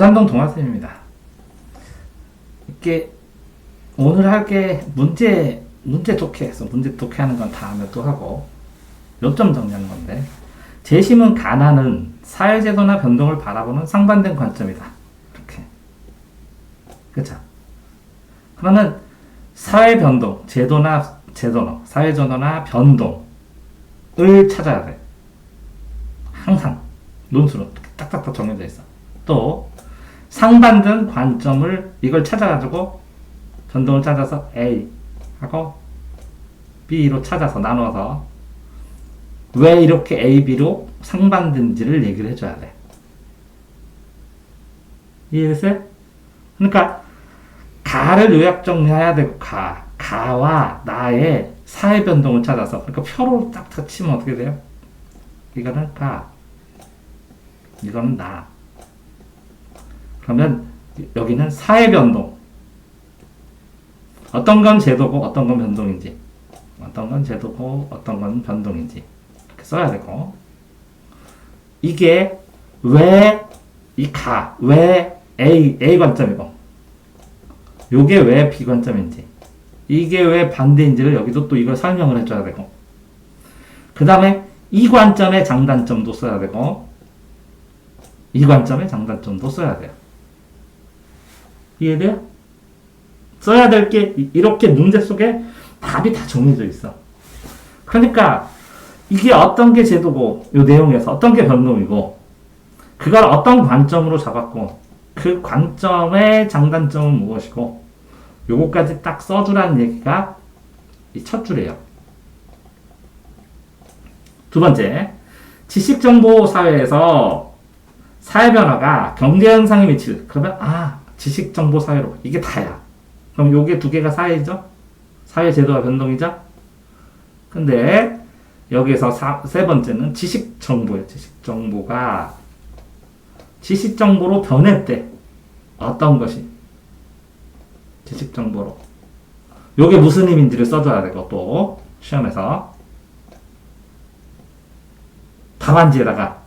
준산동 동화쌤입니다. 이게 오늘 할 게 문제 독해해서 문제 독해하는 건 다음에 또 하고 요점 정리하는 건데, 재심은 가난은 사회제도나 변동을 바라보는 상반된 관점이다. 이렇게. 그쵸? 그러면 사회 변동, 사회제도나 변동을 찾아야 돼. 항상 논술은 딱딱딱 정해져 있어. 또 상반된 관점을 이걸 찾아가지고 변동을 찾아서 A 하고 B로 찾아서 나눠서 왜 이렇게 A, B로 상반된지를 얘기를 해줘야 돼. 이해됐어요? 그러니까 가를 요약 정리해야 되고, 가와 나의 사회 변동을 찾아서, 그러니까 표로 딱 치면 어떻게 돼요? 이거는 가, 이거는 나. 그러면 여기는 사회 변동. 어떤 건 제도고 어떤 건 변동인지, 어떤 건 제도고 어떤 건 변동인지 이렇게 써야 되고, 이게 왜 왜 A 관점이고, 요게 왜 B 관점인지, 이게 왜 반대인지를 여기도 또 이걸 설명을 해줘야 되고, 그 다음에 이 관점의 장단점도 써야 되고, 이 관점의 장단점도 써야 돼요. 이해돼요? 써야 될 게 이렇게 문제 속에 답이 다 정해져 있어. 그러니까 이게 어떤 게 제도고, 요 내용에서 어떤 게 변동이고, 그걸 어떤 관점으로 잡았고, 그 관점의 장단점은 무엇이고, 요거까지 딱 써주라는 얘기가 이 첫 줄이에요. 두 번째, 지식정보 사회에서 사회 변화가 경제 현상에 미칠, 그러면 지식정보 사회로, 이게 다야. 그럼 요게 두 개가 사회죠? 사회 제도와 변동이죠? 근데 여기서 세 번째는 지식정보예요. 지식정보로 변했대. 어떤 것이? 지식정보로. 요게 무슨 의미인지를 써줘야 되고, 또 시험에서 답안지에다가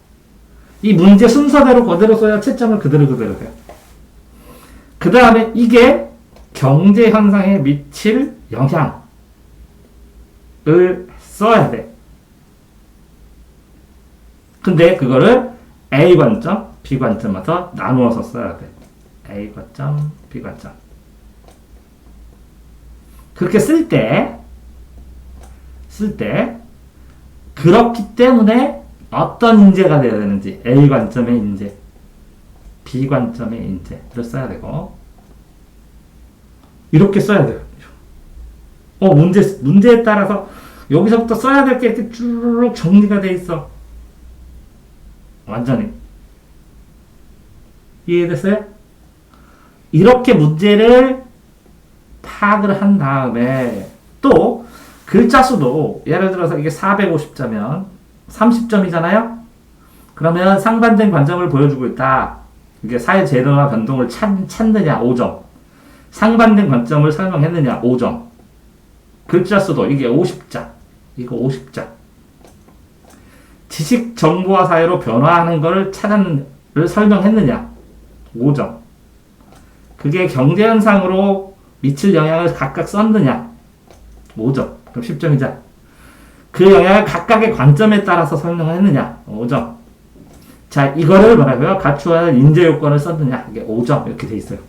이 문제 순서대로 그대로 써야 채점을 그대로 돼요. 그 다음에 이게 경제 현상에 미칠 영향을 써야 돼. 근데 그거를 A 관점, B 관점에서 나누어서 써야 돼. A 관점, B 관점. 그렇게 쓸 때 그렇기 때문에 어떤 인재가 되어야 되는지, A 관점의 인재, B 관점의 인재를 써야 되고, 이렇게 써야 돼요. 문제에 따라서 여기서부터 써야 될 게 이렇게 쭉 정리가 돼 있어. 완전히. 이해됐어요? 이렇게 문제를 파악을 한 다음에, 또 글자 수도 예를 들어서 이게 450자면 30점이잖아요? 그러면 상반된 관점을 보여주고 있다. 이게 사회 제도와 변동을 찾느냐 5점. 상반된 관점을 설명했느냐 5점. 글자 수도 이게 50자. 이거 50자. 지식 정보화 사회로 변화하는 것을 설명했느냐 5점. 그게 경제 현상으로 미칠 영향을 각각 썼느냐 5점. 그럼 10점이자. 그 영향을 각각의 관점에 따라서 설명했느냐 5점. 자, 이거를 뭐라고요? 갖추어야 할 인재 요건을 썼느냐, 이게 5점 이렇게 돼 있어요.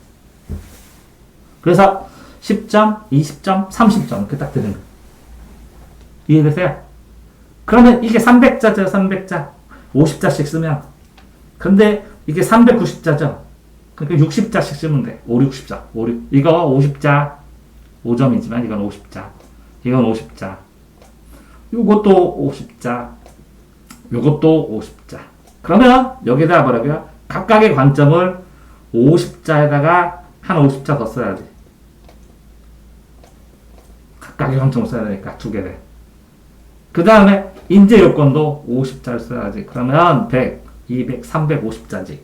그래서 10점, 20점, 30점 이렇게 딱 되는 거예요. 이해되세요? 그러면 이게 300자죠, 300자. 50자씩 쓰면. 근데 이게 390자죠. 그러니까 60자씩 쓰면 돼. 5, 60자. 이거 50자. 5점이지만 이건 50자. 이건 50자. 요것도 50자. 요것도 50자. 그러면 여기다 뭐라고요? 각각의 관점을 50자에다가 한 50자 더 써야지. 각각의 관점을 써야 되니까 두 개를. 그 다음에 인재 요건도 50자를 써야지. 그러면 100, 200, 350자지.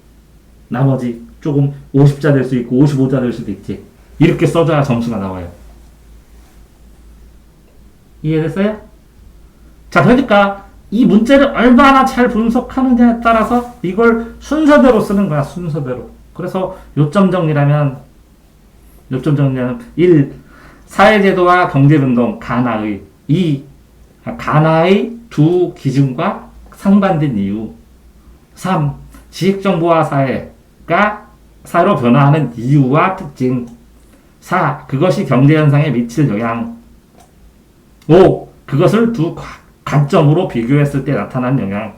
나머지 조금 50자 될 수 있고 55자 될 수도 있지. 이렇게 써줘야 점수가 나와요. 이해됐어요? 자, 그러니까 이 문제를 얼마나 잘 분석하느냐에 따라서 이걸 순서대로 쓰는 거야, 순서대로. 그래서 요점 정리라면 1. 사회제도와 경제운동 가나의 가나의 두 기준과 상반된 이유. 3. 지식정보화 사회가 사회로 변화하는 이유와 특징. 4. 그것이 경제현상에 미칠 영향. 5. 그것을 두 관점으로 비교했을 때 나타난 영향.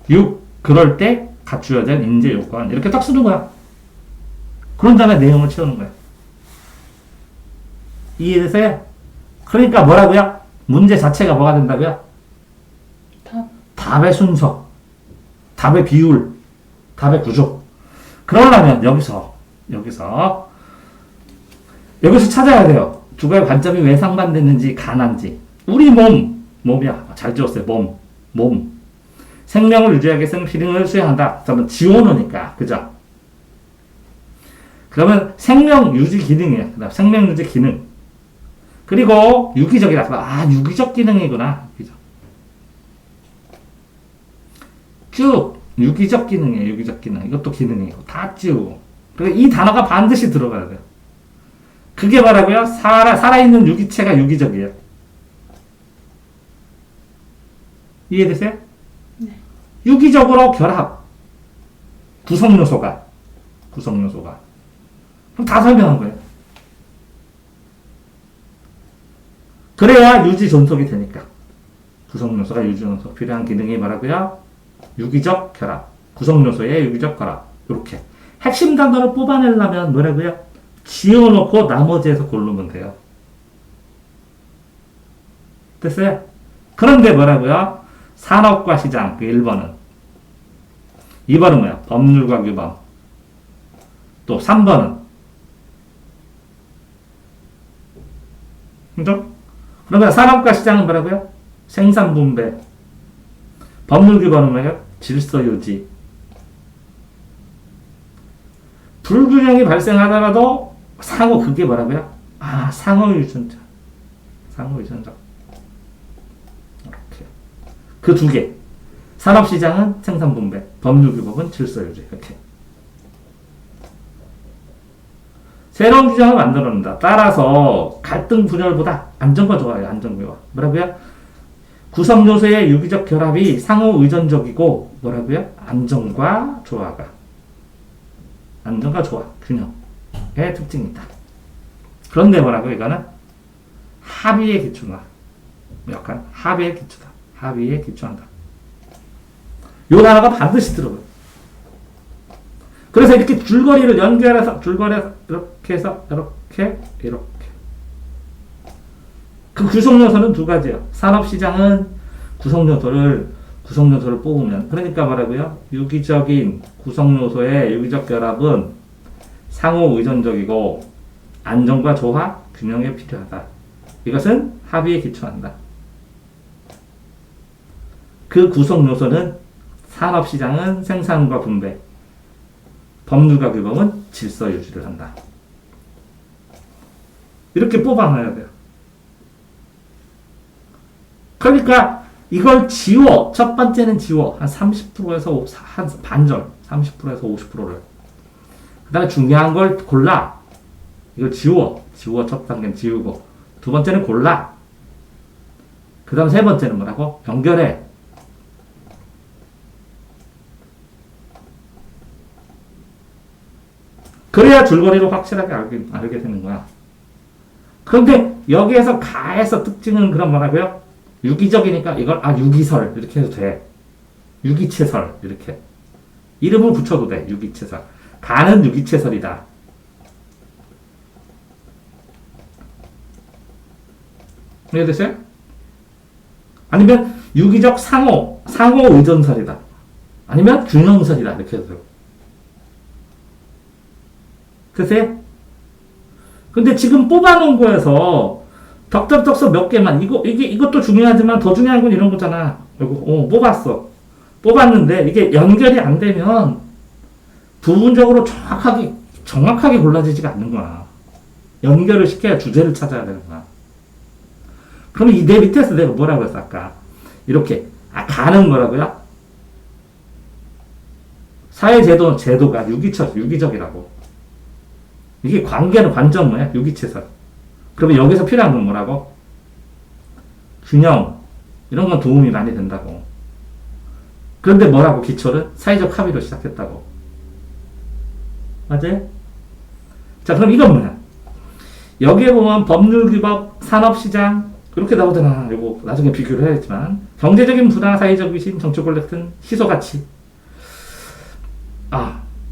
6. 그럴 때 갖추어진 인재 요건. 이렇게 딱 쓰는 거야. 그런 다음에 내용을 채우는 거야. 이해되세요? 그러니까 뭐라고요? 문제 자체가 뭐가 된다고요? 답의 순서, 답의 비율, 답의 구조. 그러려면 여기서 찾아야 돼요. 두 가지 관점이 왜 상반됐는지, 가난지. 우리 몸이야. 잘 지웠어요. 몸. 생명을 유지하기 위해서는 필링을 수행한다. 그러면 지워놓으니까, 그죠? 그러면 생명 유지 기능이에요. 그다음 생명 유지 기능. 그리고 유기적이다. 아, 유기적 기능이구나. 쭉 유기적 기능이에요. 유기적 기능. 이것도 기능이고 다 쭉. 그리고 이 단어가 반드시 들어가야 돼요. 그게 뭐라고요? 살아있는 유기체가 유기적이에요. 이해되세요? 네. 유기적으로 결합. 구성요소가. 그럼 다 설명한 거예요. 그래야 유지 존속이 되니까. 구성요소가 유지 존속 필요한 기능이 뭐라고요? 유기적 결합. 구성요소의 유기적 결합. 이렇게. 핵심 단어를 뽑아내려면 뭐라고요? 지어놓고 나머지에서 고르면 돼요. 됐어요? 그런데 뭐라고요? 산업과 시장, 그 1번은. 2번은 뭐야? 법률과 규범. 또 3번은. 그죠? 그러면 산업과 시장은 뭐라고요? 생산 분배. 법률 규범은 뭐예요? 질서 유지. 불균형이 발생하더라도 상호, 그게 뭐라고요? 아, 상호 유전자. 이렇게. 그 두 개. 산업 시장은 생산 분배, 법률 규범은 질서 유지. 이렇게. 새로운 규정을 만들어낸다. 따라서 갈등 분열보다 안정과 조화예요. 안정과. 뭐라고요? 구성 요소의 유기적 결합이 상호 의존적이고 뭐라고요? 안정과 조화, 균형의 특징이 있다. 그런데 뭐라고 이거는 합의에 기초다. 약간 합의에 기초다. 합의에 기초한다. 요 단어가 반드시 들어가요. 그래서 이렇게 줄거리를 연결해서 이렇게 해서 이렇게 그 구성 요소는 두 가지예요. 산업 시장은 구성 요소를 뽑으면, 그러니까 뭐라고요? 유기적인 구성 요소의 유기적 결합은 상호 의존적이고 안정과 조화, 균형에 필요하다. 이것은 합의에 기초한다. 그 구성 요소는 산업 시장은 생산과 분배, 법률과 규범은 질서 유지를 한다. 이렇게 뽑아놔야 돼요. 그러니까 이걸 지워. 첫 번째는 지워. 한 30%에서 한 반절, 30%에서 50%를. 그 다음에 중요한 걸 골라. 이걸 지워. 첫 단계는 지우고. 두 번째는 골라. 그 다음 세 번째는 뭐라고? 연결해. 그래야 줄거리를 확실하게 알게 되는 거야. 그런데 여기에서 가에서 특징은 그런 뭐라고요? 유기적이니까 이걸 유기설 이렇게 해도 돼. 유기체설 이렇게. 이름을 붙여도 돼. 유기체설. 가는 유기체설이다. 이해되세요? 아니면 유기적 상호 의존설이다. 아니면 균형설이다. 이렇게 해도 돼요. 글쎄? 근데 지금 뽑아놓은 거에서 덕덕덕서 몇 개만, 이것도 중요하지만 더 중요한 건 이런 거잖아. 뽑았어. 뽑았는데 이게 연결이 안 되면 부분적으로 정확하게 골라지지가 않는 거야. 연결을 시켜야 주제를 찾아야 되는 거야. 그러면 내 밑에서 내가 뭐라고 했어, 아까? 이렇게. 가는 뭐라고요? 사회제도는 제도가 유기적이라고. 이게 관계는 관점 뭐야? 유기체설. 그러면 여기서 필요한 건 뭐라고? 균형. 이런 건 도움이 많이 된다고. 그런데 뭐라고 기초를? 사회적 합의로 시작했다고. 맞아요? 자, 그럼 이건 뭐야? 여기에 보면 법률규범, 산업시장 이렇게 나오잖아. 이거 나중에 비교를 해야겠지만 경제적인 부당, 사회적 위신, 정책 권력 같은 희소가치.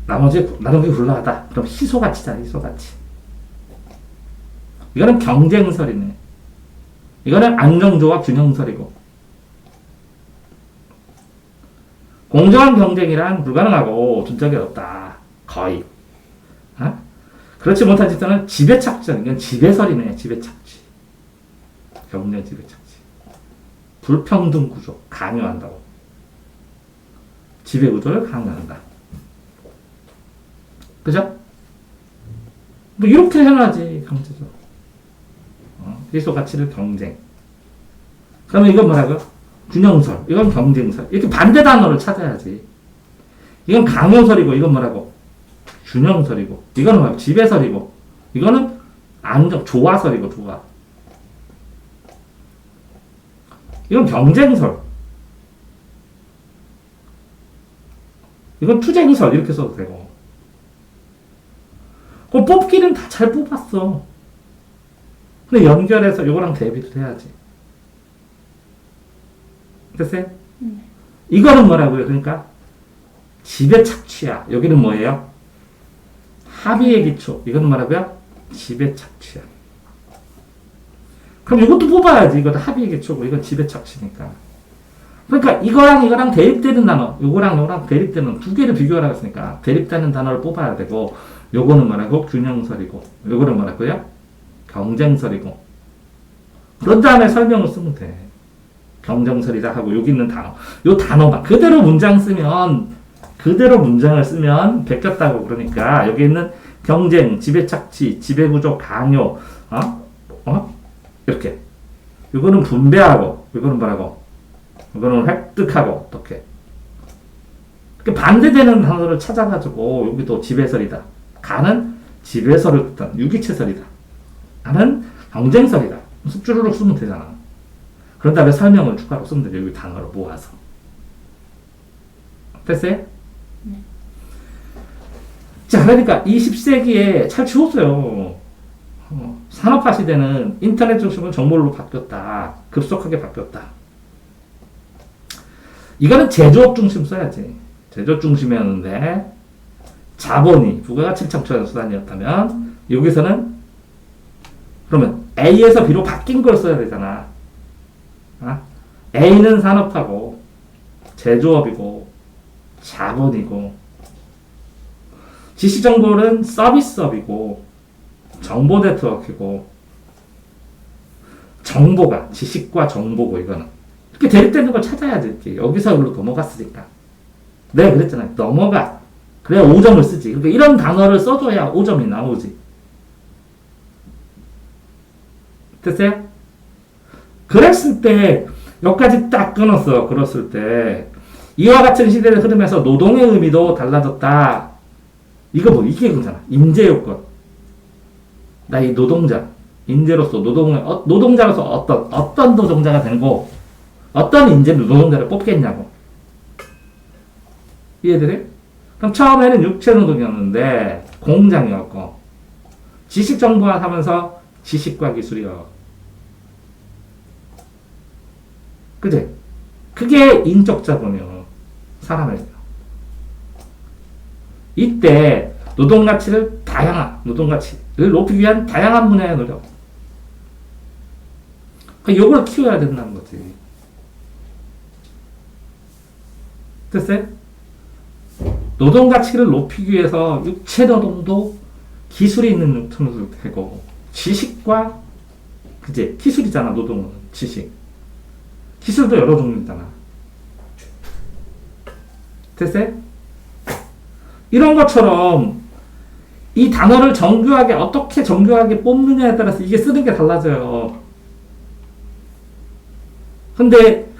나머지 굴러가다. 그럼 희소가치잖아. 희소가치. 이거는 경쟁설이네. 이거는 안정조합 균형설이고. 공정한 경쟁이란 불가능하고 존재가 없다. 거의. 그렇지 못한 집단은 지배착취. 이건 지배설이네. 지배착취. 경쟁 지배착취. 불평등 구조 강요한다고. 지배 구조를 강요한다. 그죠? 뭐 이렇게 해놔야지 경제적. 희소 가치를 경쟁. 그러면 이건 뭐라고? 균형설. 이건 경쟁설. 이렇게 반대 단어를 찾아야지. 이건 강요설이고 이건 뭐라고? 균형설이고. 이거는 뭐라고? 지배설이고. 이거는 조화설이고 조화. 이건 경쟁설. 이건 투쟁설. 이렇게 써도 되고. 그 뽑기는 다 잘 뽑았어. 근데 연결해서 이거랑 대비를 해야지. 됐어요? 이거는 뭐라고요? 그러니까 지배착취야. 여기는 뭐예요? 합의의 기초. 이건 뭐라고요? 지배착취야. 그럼 이것도 뽑아야지. 이것도 합의의 기초고 이건 지배착취니까. 그러니까 이거랑 대립되는 단어. 요거랑 대립되는 두 개를 비교하라고 했으니까 대립되는 단어를 뽑아야 되고 요거는 뭐라고? 균형설이고 요거는 뭐라고요? 경쟁설이고. 그런 다음에 설명을 쓰면 돼. 경쟁설이다 하고 여기 있는 단어. 요 단어만 그대로 문장을 쓰면 베꼈다고. 그러니까 여기 있는 경쟁, 지배착취, 지배구조, 강요, 이렇게. 이거는 분배하고, 이거는 뭐라고? 이거는 획득하고, 어떻게. 반대되는 단어를 찾아가지고 여기도 지배설이다. 가는 지배설을 뜻한 유기체설이다. 나는 경쟁설이다. 쑥주르륵 쓰면 되잖아. 그런 다음에 설명을 추가로 쓰면 돼. 여기 단어를 모아서. 됐어요? 네. 자, 그러니까 20세기에 잘 지웠어요. 산업화 시대는 인터넷 중심으로 정보로 바뀌었다. 급속하게 바뀌었다. 이거는 제조업 중심 써야지. 제조업 중심이었는데 자본이 부가가치를 창출하는 수단이었다면 여기서는 그러면 A에서 B로 바뀐 걸 써야 되잖아. A는 산업화고 제조업이고 자본이고 지식정보는 서비스업이고 정보 네트워크고 정보가 지식과 정보고 이거는 이렇게 대립되는 걸 찾아야지. 이렇게 여기서 여기로 넘어갔으니까. 내가 그랬잖아요. 넘어가. 그래야 5점을 쓰지. 그러니까 이런 단어를 써줘야 5점이 나오지. 됐어요? 그랬을 때 여기까지 딱 끊었어. 그랬을 때 이와 같은 시대의 흐름에서 노동의 의미도 달라졌다. 이게 그거잖아. 인재 요건. 나 이 노동자, 인재로서 노동자로서 어떤 노동자가 되고 어떤 인재 노동자를 뽑겠냐고. 이해되세요? 그럼 처음에는 육체 노동이었는데 공장이었고 지식 정보화 하면서 지식과 기술이요. 그지? 그게 인적 자본이요. 사람을. 이때 노동가치를 높이기 위한 다양한 분야의 노력. 그러니까 요걸 키워야 된다는 거지. 됐어요? 노동가치를 높이기 위해서 육체 노동도 기술이 있는 노동도 되고 지식과 그제 기술이잖아. 노동은 지식. 기술도 여러 종류잖아. 됐어요? 이런 것처럼 이 단어를 어떻게 정교하게 뽑느냐에 따라서 이게 쓰는 게 달라져요. 근데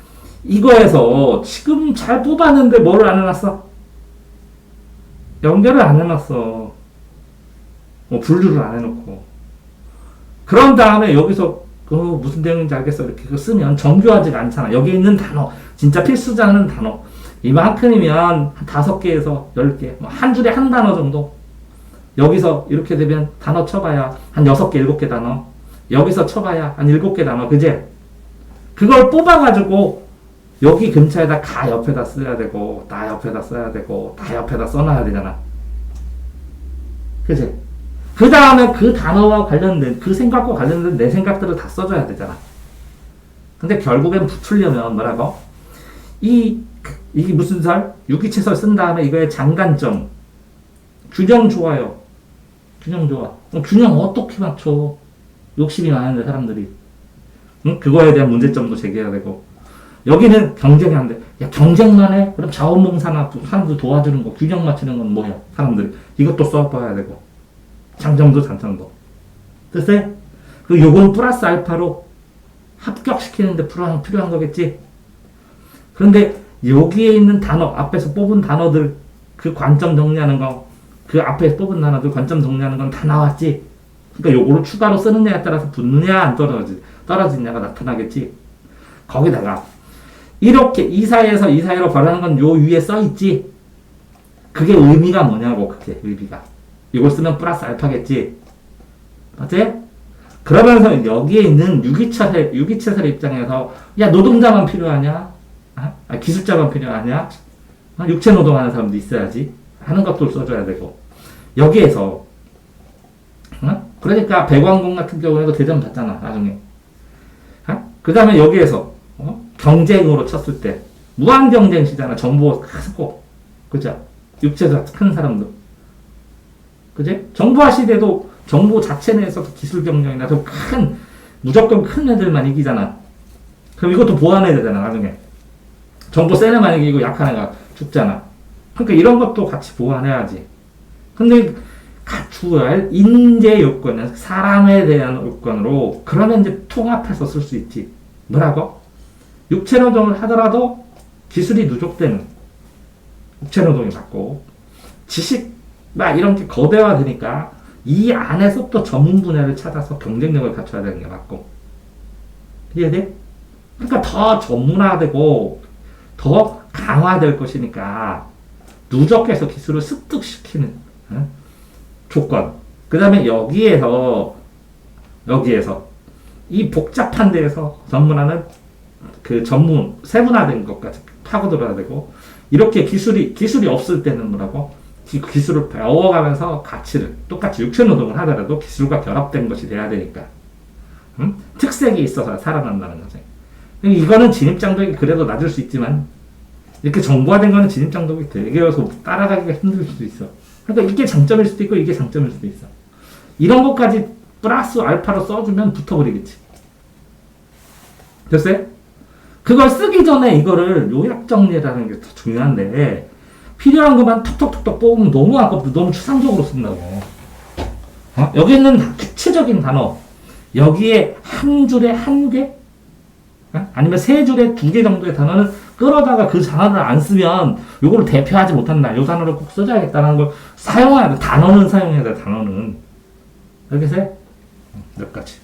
이거에서 지금 잘 뽑았는데 뭐를 안 해놨어? 연결을 안 해놨어. 분류를 안 해놓고. 그런 다음에 여기서 무슨 내용인지 알겠어. 이렇게 그거 쓰면 정교하지가 않잖아. 여기 있는 단어, 진짜 필수자는 단어. 이만큼이면 한 5개에서 10개, 한 줄에 한 단어 정도. 여기서 이렇게 되면 단어 쳐봐야 한 6개, 7개 단어. 여기서 쳐봐야 한 7개 단어. 그제? 그걸 뽑아가지고 여기 근처에다 가 옆에다 써야 되고, 나 옆에다 써야 되고, 다 옆에다 써놔야 되잖아. 그제? 그 다음에 그 단어와 관련된, 그 생각과 관련된 내 생각들을 다 써줘야 되잖아. 근데 결국엔 붙으려면 뭐라고? 이게 무슨 설? 유기체설 쓴 다음에 이거의 장단점. 균형 좋아요. 균형 좋아. 균형 어떻게 맞춰? 욕심이 많은데, 사람들이. 응? 그거에 대한 문제점도 제기해야 되고. 여기는 경쟁이 안 돼. 야, 경쟁만 해? 그럼 자원봉사나 사람들 도와주는 거, 균형 맞추는 건 뭐야? 사람들. 이것도 써봐야 되고. 장점도 장점도. 글쎄, 요건 플러스 알파로 합격시키는데 필요한 거겠지? 그런데 여기에 있는 단어, 앞에서 뽑은 단어들, 그 관점 정리하는 거, 그 앞에 뽑은 단어들 관점 정리하는 건 다 나왔지? 그러니까 요거를 추가로 쓰느냐에 따라서 붙느냐, 안 떨어지냐가 나타나겠지? 거기다가, 이렇게 이 사이에서 이 사이로 변하는 건 요 위에 써있지? 그게 의미가 뭐냐고, 그게 의미가. 이걸 쓰면 플러스 알파겠지. 맞지? 그러면서 여기에 있는 유기체설 입장에서, 야, 노동자만 필요하냐? 기술자만 필요하냐? 육체 노동하는 사람도 있어야지. 하는 것도 써줘야 되고. 여기에서, 그러니까 배관공 같은 경우에도 대전 받잖아, 나중에. 그 다음에 여기에서, 경쟁으로 쳤을 때, 무한 경쟁 시잖아, 정보 크고. 그죠? 육체가 큰 사람도. 그지? 정보화 시대도 정보 자체 내에서 기술 경쟁이나 좀 무조건 큰 애들만 이기잖아. 그럼 이것도 보완해야 되잖아, 나중에. 정보 센 애만 이기고 약한 애가 죽잖아. 그러니까 이런 것도 같이 보완해야지. 근데 갖추어야 할 인재 요건은 사람에 대한 요건으로, 그러면 이제 통합해서 쓸 수 있지. 뭐라고? 육체 노동을 하더라도 기술이 누적되는 육체 노동이 맞고, 지식 이런 게 거대화되니까 이 안에서 또 전문 분야를 찾아서 경쟁력을 갖춰야 되는 게 맞고. 이해돼? 그러니까 더 전문화되고 더 강화될 것이니까 누적해서 기술을 습득시키는 조건. 그 다음에 여기에서 이 복잡한 데에서 전문화는 그 전문 세분화된 것까지 파고들어야 되고, 이렇게 기술이 없을 때는 뭐라고? 기술을 배워가면서 가치를 똑같이 육체 노동을 하더라도 기술과 결합된 것이 돼야 되니까. 특색이 있어서 살아난다는 거지. 이거는 진입장벽이 그래도 낮을 수 있지만, 이렇게 정보화된 거는 진입장벽이 되게 어서 따라가기가 힘들 수도 있어. 그러니까 이게 장점일 수도 있고 이게 장점일 수도 있어. 이런 것까지 플러스 알파로 써주면 붙어버리겠지. 됐어요? 그걸 쓰기 전에 이거를 요약 정리라는 게 더 중요한데, 필요한 것만 톡톡톡톡 뽑으면 너무 아깝고 너무 추상적으로 쓴다고. 여기 있는 구체적인 단어, 여기에 한 줄에 한 개? 아니면 3줄에 2개 정도의 단어는 끌어다가 그 단어를 안 쓰면 요거를 대표하지 못한다. 요 단어를 꼭 써줘야겠다는 걸 사용해야 돼. 단어는 사용해야 돼, 단어는. 알겠어요? 몇 가지.